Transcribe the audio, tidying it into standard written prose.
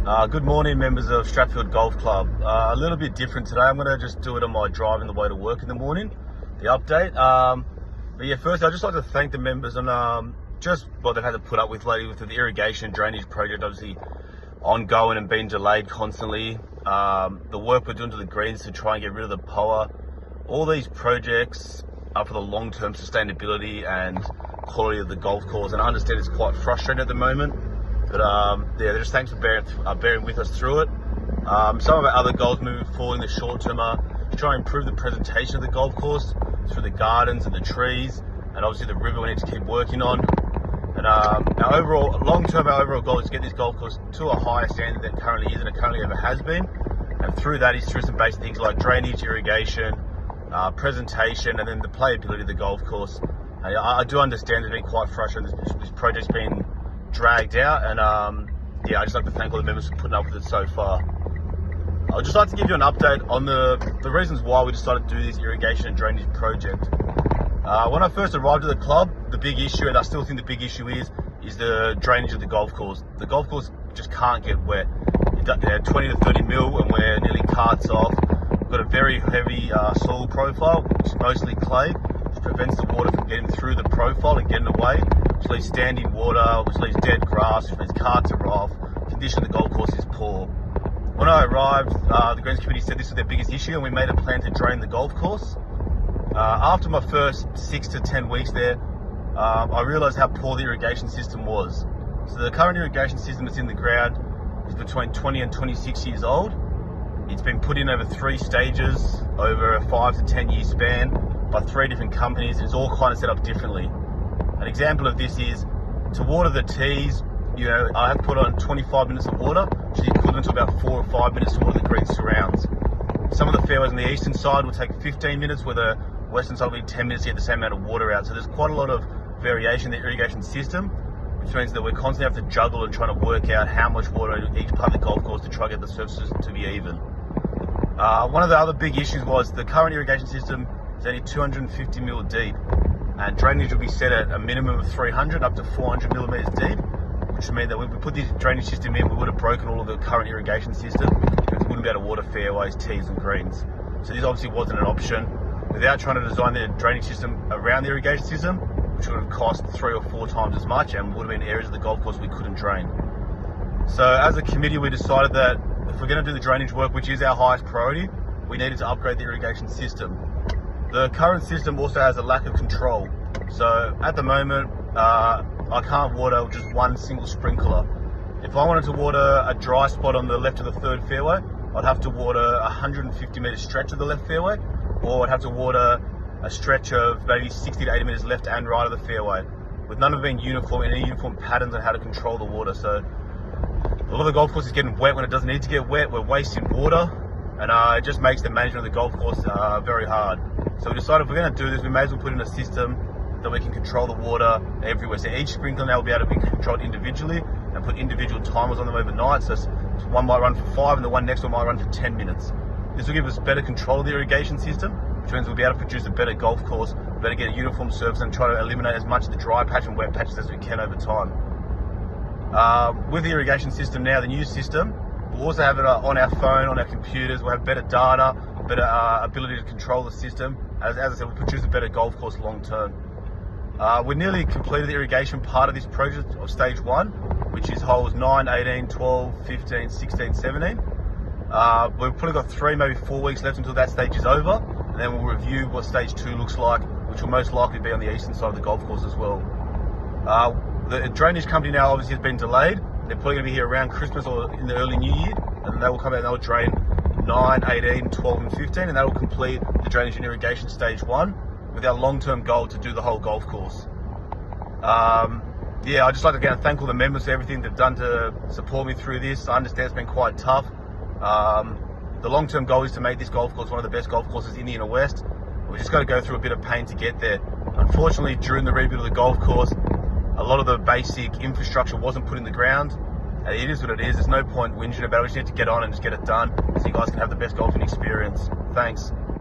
Good morning, members of Stratfield Golf Club. A little bit different today. I'm going to just do it on my drive on the way to work in the morning, the update. But yeah, first I'd just like to thank the members on just what they've had to put up with lately with the irrigation drainage project, obviously ongoing and being delayed constantly. The work we're doing to the greens to try and get rid of the POA. All these projects are for the long-term sustainability and quality of the golf course, and I understand it's quite frustrating at the moment. But yeah, just thanks for bearing with us through it. Some of our other goals moving forward in the short term are to try and improve the presentation of the golf course through the gardens and the trees, and obviously the river we need to keep working on. And our overall goal is to get this golf course to a higher standard than it currently is and it currently ever has been. And through that is through some basic things like drainage, irrigation, presentation, and then the playability of the golf course. I do understand it's been quite frustrating. This project's been dragged out, and yeah, I'd just like to thank all the members for putting up with it so far. I'd just like to give you an update on the reasons why we decided to do this irrigation and drainage project. When I first arrived at the club, the big issue, and I still think the big issue is the drainage of the golf course. The golf course just can't get wet. It's 20 to 30 mil and we're nearly carts off. We've got a very heavy soil profile, which is mostly clay, which prevents the water from getting through the profile and getting away, which leaves standing water, which leaves dead grass, which means carts are off. Condition of the golf course is poor. When I arrived, the Greens Committee said this was their biggest issue, and we made a plan to drain the golf course. After my first 6 to 10 weeks there, I realised how poor the irrigation system was. So the current irrigation system that's in the ground is between 20 and 26 years old. It's been put in over 3 stages over a 5 to 10 year span by 3 different companies. It's all kind of set up differently. An example of this is to water the tees, I have to put on 25 minutes of water, which is equivalent to about 4 or 5 minutes to water the green surrounds. Some of the fairways on the eastern side will take 15 minutes, where the western side will be 10 minutes to get the same amount of water out. So there's quite a lot of variation in the irrigation system, which means that we're constantly have to juggle and trying to work out how much water in each part of the golf course to try to get the surfaces to be even. One of the other big issues was the current irrigation system is only 250 mil deep, and drainage will be set at a minimum of 300 up to 400 millimeters deep, which would mean that when we put this drainage system in, we would have broken all of the current irrigation system, because we wouldn't be able to water fairways, tees and greens. So this obviously wasn't an option. Without trying to design the drainage system around the irrigation system, which would have cost 3 or 4 times as much and would have been areas of the golf course we couldn't drain. So as a committee, we decided that if we're going to do the drainage work, which is our highest priority, we needed to upgrade the irrigation system. The current system also has a lack of control. So at the moment, I can't water just one single sprinkler. If I wanted to water a dry spot on the left of the 3rd fairway, I'd have to water a 150 metre stretch of the left fairway, or I'd have to water a stretch of maybe 60 to 80 metres left and right of the fairway, with none of it being uniform and any uniform patterns on how to control the water. So a lot of the golf course is getting wet when it doesn't need to get wet. We're wasting water, and it just makes the management of the golf course very hard. So we decided if we're going to do this, we may as well put in a system that we can control the water everywhere. So each sprinkler now will be able to be controlled individually and put individual timers on them overnight. So one might run for 5 and the one next one might run for 10 minutes. This will give us better control of the irrigation system, which means we'll be able to produce a better golf course, better get a uniform surface, and try to eliminate as much of the dry patch and wet patches as we can over time. With the irrigation system now, the new system, we'll also have it on our phone, on our computers. We'll have better data, better ability to control the system. As I said, we'll produce a better golf course long term. We're nearly completed the irrigation part of this project of stage 1, which is holes 9, 18, 12, 15, 16, 17. We've probably got 3, maybe 4 weeks left until that stage is over, and then we'll review what stage 2 looks like, which will most likely be on the eastern side of the golf course as well. The drainage company now obviously has been delayed. They're probably going to be here around Christmas or in the early New Year, and they will come out and they'll drain 9, 18, 12 and 15, and that will complete the drainage and irrigation stage 1 with our long-term goal to do the whole golf course. Yeah, I'd just like to again thank all the members for everything they've done to support me through this. I understand it's been quite tough. The long-term goal is to make this golf course one of the best golf courses in the Inner West. We've just got to go through a bit of pain to get there. Unfortunately, during the rebuild of the golf course, a lot of the basic infrastructure wasn't put in the ground. And it is what it is. There's no point whinging about it. We just need to get on and just get it done so you guys can have the best golfing experience. Thanks.